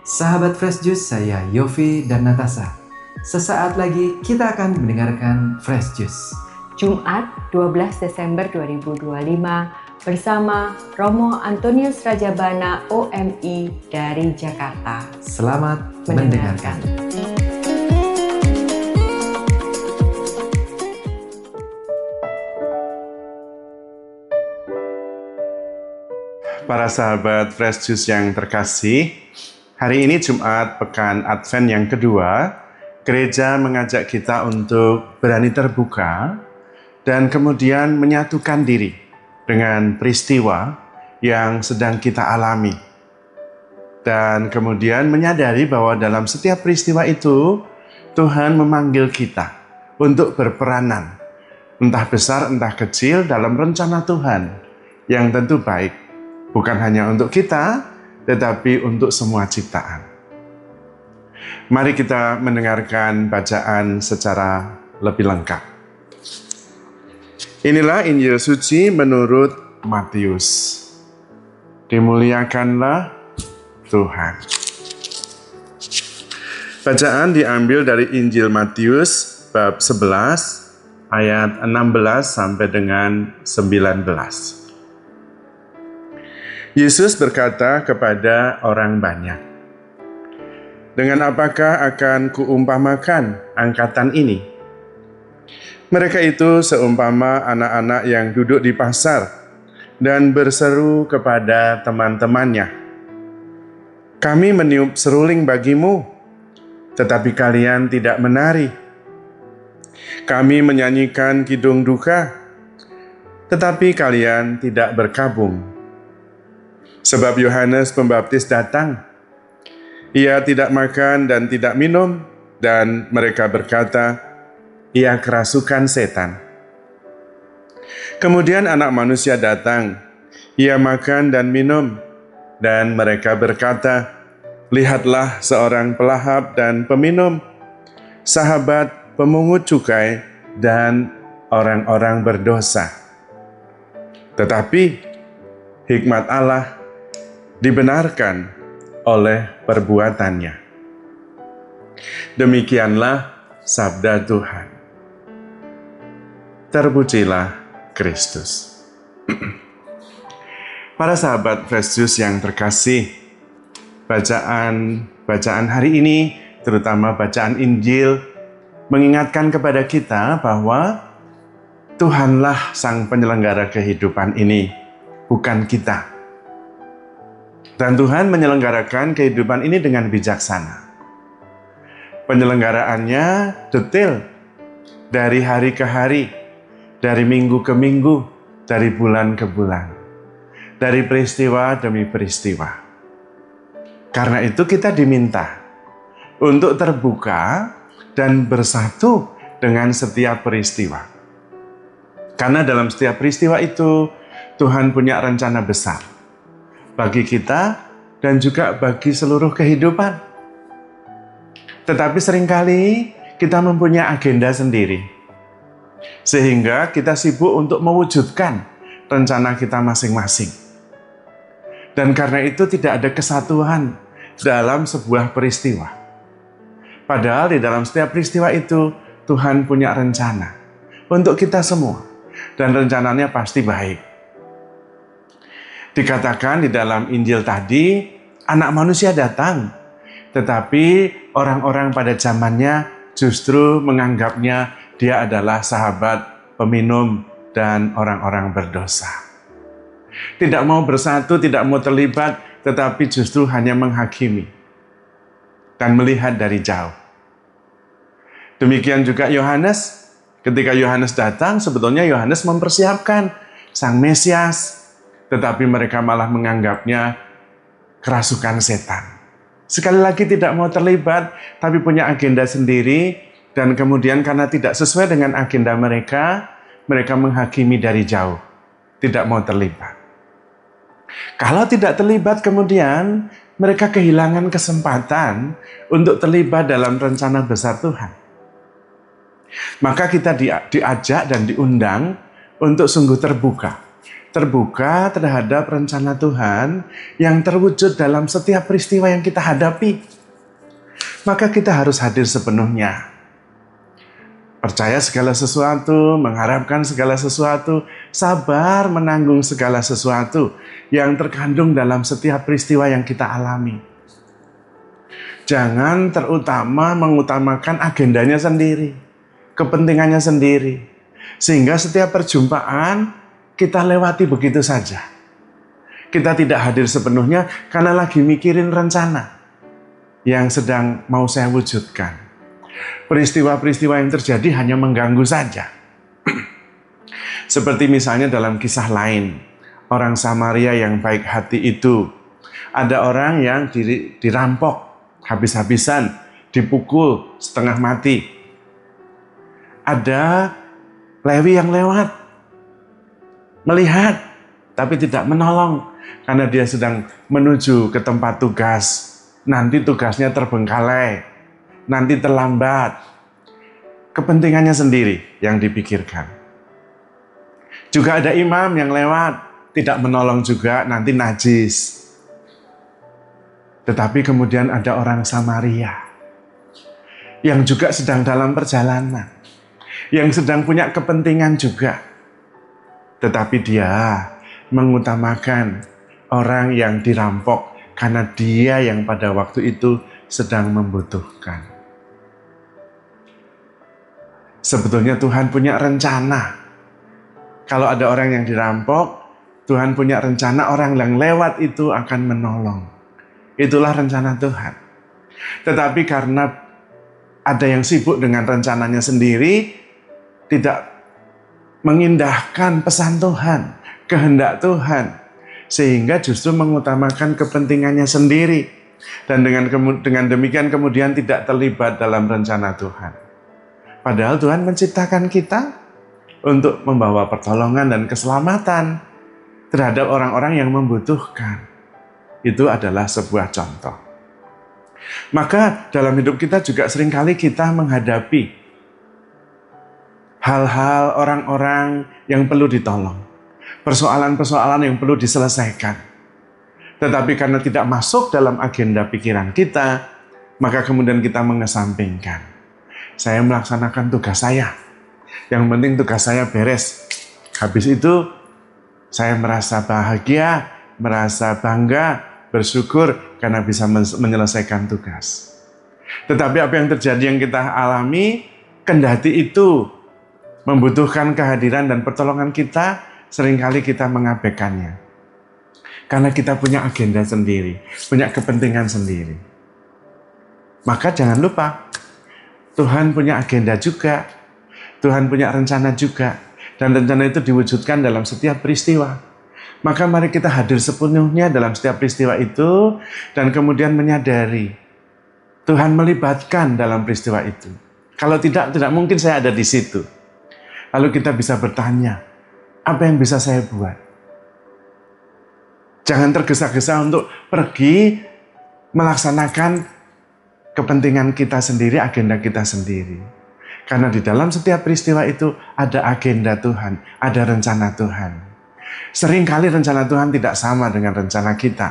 Sahabat Fresh Juice, saya Yofi dan Natasha. Sesaat lagi kita akan mendengarkan Fresh Juice. Jumat 12 Desember 2025 bersama Romo Antonius Rajabana OMI dari Jakarta. Selamat mendengarkan. Para sahabat Fresh Juice yang terkasih, hari ini Jumat Pekan Advent yang kedua, gereja mengajak kita untuk berani terbuka dan kemudian menyatukan diri dengan peristiwa yang sedang kita alami. Dan kemudian menyadari bahwa dalam setiap peristiwa itu, Tuhan memanggil kita untuk berperanan, entah besar entah kecil dalam rencana Tuhan yang tentu baik. Bukan hanya untuk kita, tetapi untuk semua ciptaan. Mari kita mendengarkan bacaan secara lebih lengkap. Inilah Injil Suci menurut Matius. Dimuliakanlah Tuhan. Bacaan diambil dari Injil Matius bab 11 ayat 16 sampai dengan 19. Yesus berkata kepada orang banyak, "Dengan apakah akan kuumpamakan angkatan ini? Mereka itu seumpama anak-anak yang duduk di pasar dan berseru kepada teman-temannya, 'Kami meniup seruling bagimu, tetapi kalian tidak menari. Kami menyanyikan kidung duka, tetapi kalian tidak berkabung.' Sebab Yohanes Pembaptis datang, ia tidak makan dan tidak minum, dan mereka berkata, ia kerasukan setan. Kemudian Anak Manusia datang, ia makan dan minum, dan mereka berkata, lihatlah seorang pelahap dan peminum, sahabat pemungut cukai dan orang-orang berdosa. Tetapi hikmat Allah dibenarkan oleh perbuatannya." Demikianlah sabda Tuhan. Terpujilah Kristus. Para sahabat Fresh Juice yang terkasih, bacaan hari ini, terutama bacaan Injil, mengingatkan kepada kita bahwa Tuhanlah sang penyelenggara kehidupan ini, bukan kita. Dan Tuhan menyelenggarakan kehidupan ini dengan bijaksana. Penyelenggaraannya detail, dari hari ke hari, dari minggu ke minggu, dari bulan ke bulan, dari peristiwa demi peristiwa. Karena itu kita diminta untuk terbuka dan bersatu dengan setiap peristiwa. Karena dalam setiap peristiwa itu, Tuhan punya rencana besar bagi kita dan juga bagi seluruh kehidupan. Tetapi seringkali kita mempunyai agenda sendiri, sehingga kita sibuk untuk mewujudkan rencana kita masing-masing. Dan karena itu tidak ada kesatuan dalam sebuah peristiwa. Padahal di dalam setiap peristiwa itu Tuhan punya rencana untuk kita semua, dan rencananya pasti baik. Dikatakan di dalam Injil tadi, Anak Manusia datang, tetapi orang-orang pada zamannya justru menganggapnya dia adalah sahabat peminum dan orang-orang berdosa. Tidak mau bersatu, tidak mau terlibat, tetapi justru hanya menghakimi dan melihat dari jauh. Demikian juga Yohanes, ketika Yohanes datang, sebetulnya Yohanes mempersiapkan Sang Mesias, tetapi mereka malah menganggapnya kerasukan setan. Sekali lagi tidak mau terlibat, tapi punya agenda sendiri, dan kemudian karena tidak sesuai dengan agenda mereka, mereka menghakimi dari jauh, tidak mau terlibat. Kalau tidak terlibat kemudian, mereka kehilangan kesempatan untuk terlibat dalam rencana besar Tuhan. Maka kita diajak dan diundang untuk sungguh terbuka terbuka terhadap rencana Tuhan yang terwujud dalam setiap peristiwa yang kita hadapi. Maka kita harus hadir sepenuhnya. Percaya segala sesuatu, mengharapkan segala sesuatu, sabar menanggung segala sesuatu yang terkandung dalam setiap peristiwa yang kita alami. Jangan mengutamakan agendanya sendiri, kepentingannya sendiri, sehingga setiap perjumpaan kita lewati begitu saja. Kita tidak hadir sepenuhnya karena lagi mikirin rencana yang sedang mau saya wujudkan. Peristiwa-peristiwa yang terjadi hanya mengganggu saja. Seperti misalnya dalam kisah lain, orang Samaria yang baik hati itu, ada orang yang dirampok habis-habisan, dipukul setengah mati. Ada Lewi yang lewat, melihat, tapi tidak menolong, karena dia sedang menuju ke tempat tugas. Nanti tugasnya terbengkalai, nanti terlambat. Kepentingannya sendiri yang dipikirkan. Juga ada imam yang lewat, tidak menolong juga, nanti najis. Tetapi kemudian ada orang Samaria yang juga sedang dalam perjalanan, yang sedang punya kepentingan juga. Tetapi dia mengutamakan orang yang dirampok karena dia yang pada waktu itu sedang membutuhkan. Sebetulnya Tuhan punya rencana. Kalau ada orang yang dirampok, Tuhan punya rencana orang yang lewat itu akan menolong. Itulah rencana Tuhan. Tetapi karena ada yang sibuk dengan rencananya sendiri, tidak mengindahkan pesan Tuhan, kehendak Tuhan, sehingga justru mengutamakan kepentingannya sendiri. Dan dengan demikian kemudian tidak terlibat dalam rencana Tuhan. Padahal Tuhan menciptakan kita untuk membawa pertolongan dan keselamatan terhadap orang-orang yang membutuhkan. Itu adalah sebuah contoh. Maka dalam hidup kita juga seringkali kita menghadapi hal-hal orang-orang yang perlu ditolong. Persoalan-persoalan yang perlu diselesaikan. Tetapi karena tidak masuk dalam agenda pikiran kita, maka kemudian kita mengesampingkan. Saya melaksanakan tugas saya. Yang penting tugas saya beres. Habis itu saya merasa bahagia, merasa bangga, bersyukur karena bisa menyelesaikan tugas. Tetapi apa yang terjadi yang kita alami, kendati itu membutuhkan kehadiran dan pertolongan kita, seringkali kita mengabaikannya. Karena kita punya agenda sendiri, punya kepentingan sendiri. Maka jangan lupa, Tuhan punya agenda juga, Tuhan punya rencana juga, dan rencana itu diwujudkan dalam setiap peristiwa. Maka mari kita hadir sepenuhnya dalam setiap peristiwa itu, dan kemudian menyadari Tuhan melibatkan dalam peristiwa itu. Kalau tidak mungkin saya ada di situ. Lalu kita bisa bertanya, apa yang bisa saya buat? Jangan tergesa-gesa untuk pergi melaksanakan kepentingan kita sendiri, agenda kita sendiri. Karena di dalam setiap peristiwa itu ada agenda Tuhan, ada rencana Tuhan. Seringkali rencana Tuhan tidak sama dengan rencana kita.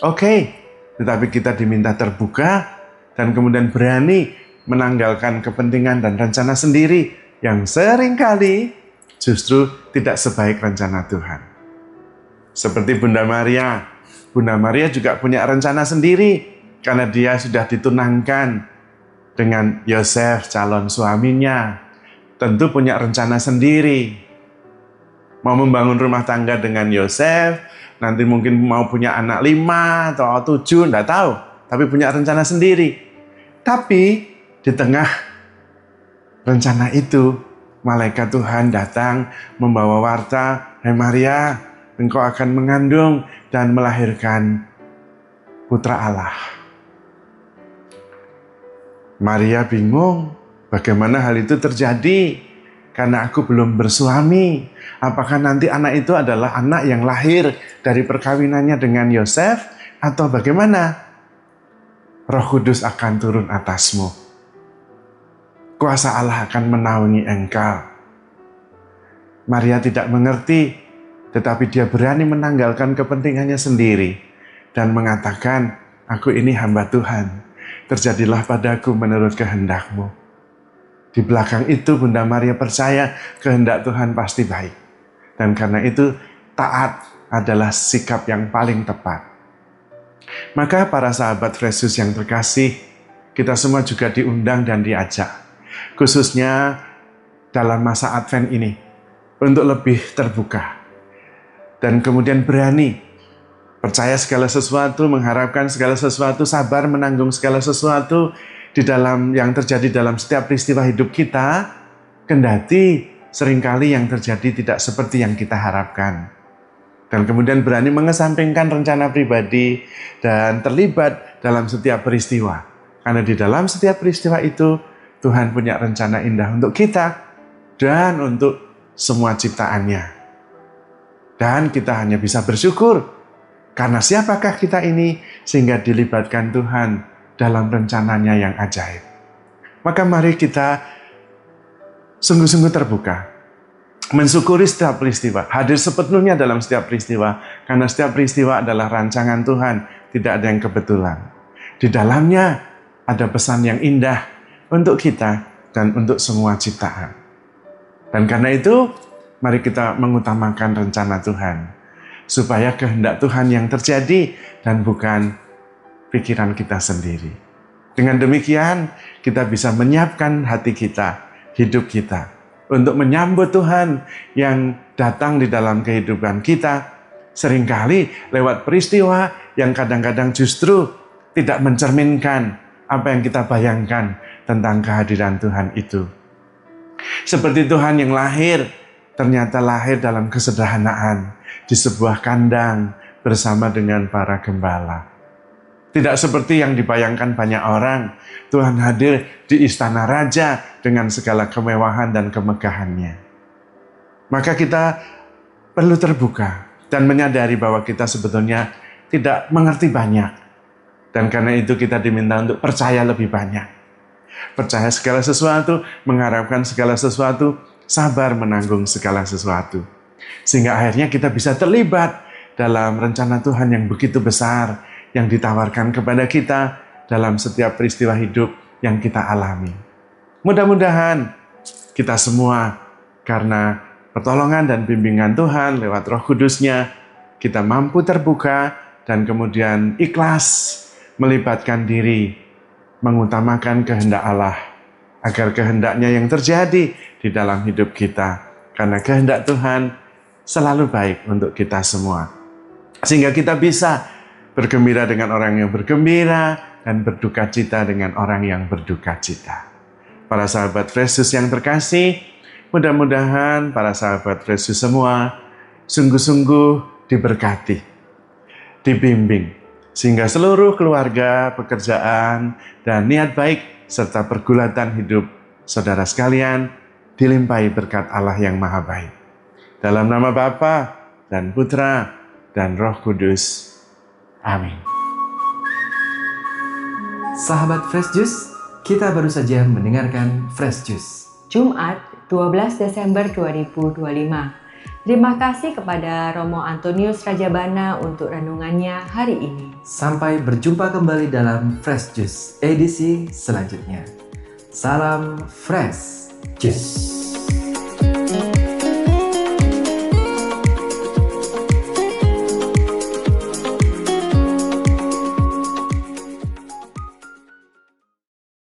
Oke, tetapi kita diminta terbuka dan kemudian berani menanggalkan kepentingan dan rencana sendiri yang seringkali justru tidak sebaik rencana Tuhan. Seperti Bunda Maria. Bunda Maria juga punya rencana sendiri karena dia sudah ditunangkan dengan Yosef, calon suaminya. Tentu punya rencana sendiri. Mau membangun rumah tangga dengan Yosef, nanti mungkin mau punya anak 5 atau 7, enggak tahu. Tapi punya rencana sendiri. Tapi di tengah rencana itu, malaikat Tuhan datang membawa warta, "Hai Maria, engkau akan mengandung dan melahirkan putra Allah." Maria bingung, bagaimana hal itu terjadi? Karena aku belum bersuami. Apakah nanti anak itu adalah anak yang lahir dari perkawinannya dengan Yosef? Atau bagaimana? Roh Kudus akan turun atasmu. Kuasa Allah akan menaungi engkau. Maria tidak mengerti, tetapi dia berani menanggalkan kepentingannya sendiri dan mengatakan, aku ini hamba Tuhan, terjadilah padaku menurut kehendak-Mu. Di belakang itu Bunda Maria percaya kehendak Tuhan pasti baik. Dan karena itu taat adalah sikap yang paling tepat. Maka para sahabat Fresh Juice yang terkasih, kita semua juga diundang dan diajak, khususnya dalam masa Advent ini, untuk lebih terbuka. Dan kemudian berani percaya segala sesuatu, mengharapkan segala sesuatu, sabar menanggung segala sesuatu di dalam yang terjadi dalam setiap peristiwa hidup kita, kendati seringkali yang terjadi tidak seperti yang kita harapkan. Dan kemudian berani mengesampingkan rencana pribadi dan terlibat dalam setiap peristiwa. Karena di dalam setiap peristiwa itu, Tuhan punya rencana indah untuk kita dan untuk semua ciptaannya. Dan kita hanya bisa bersyukur, karena siapakah kita ini sehingga dilibatkan Tuhan dalam rencananya yang ajaib. Maka mari kita sungguh-sungguh terbuka, mensyukuri setiap peristiwa, hadir sepenuhnya dalam setiap peristiwa, karena setiap peristiwa adalah rancangan Tuhan, tidak ada yang kebetulan. Di dalamnya ada pesan yang indah untuk kita dan untuk semua ciptaan. Dan karena itu, mari kita mengutamakan rencana Tuhan, supaya kehendak Tuhan yang terjadi dan bukan pikiran kita sendiri. Dengan demikian, kita bisa menyiapkan hati kita, hidup kita, untuk menyambut Tuhan yang datang di dalam kehidupan kita, seringkali lewat peristiwa yang kadang-kadang justru tidak mencerminkan apa yang kita bayangkan tentang kehadiran Tuhan itu. Seperti Tuhan yang lahir, ternyata lahir dalam kesederhanaan, di sebuah kandang bersama dengan para gembala. Tidak seperti yang dibayangkan banyak orang, Tuhan hadir di istana raja dengan segala kemewahan dan kemegahannya. Maka kita perlu terbuka dan menyadari bahwa kita sebetulnya tidak mengerti banyak. Dan karena itu kita diminta untuk percaya lebih banyak. Percaya segala sesuatu, mengharapkan segala sesuatu, sabar menanggung segala sesuatu. Sehingga akhirnya kita bisa terlibat dalam rencana Tuhan yang begitu besar, yang ditawarkan kepada kita dalam setiap peristiwa hidup yang kita alami. Mudah-mudahan kita semua, karena pertolongan dan bimbingan Tuhan lewat Roh Kudus-Nya, kita mampu terbuka dan kemudian ikhlas melibatkan diri, mengutamakan kehendak Allah, agar kehendaknya yang terjadi di dalam hidup kita. Karena kehendak Tuhan selalu baik untuk kita semua. Sehingga kita bisa bergembira dengan orang yang bergembira dan berduka cita dengan orang yang berduka cita. Para sahabat Fresh Juice yang terkasih, mudah-mudahan para sahabat Fresh Juice semua sungguh-sungguh diberkati, dibimbing, sehingga seluruh keluarga, pekerjaan, dan niat baik serta pergulatan hidup saudara sekalian dilimpahi berkat Allah yang Maha Baik. Dalam nama Bapa dan Putra dan Roh Kudus. Amin. Sahabat Fresh Juice, kita baru saja mendengarkan Fresh Juice. Jumat 12 Desember 2025. Terima kasih kepada Romo Antonius Rajabana untuk renungannya hari ini. Sampai berjumpa kembali dalam Fresh Juice edisi selanjutnya. Salam Fresh Juice.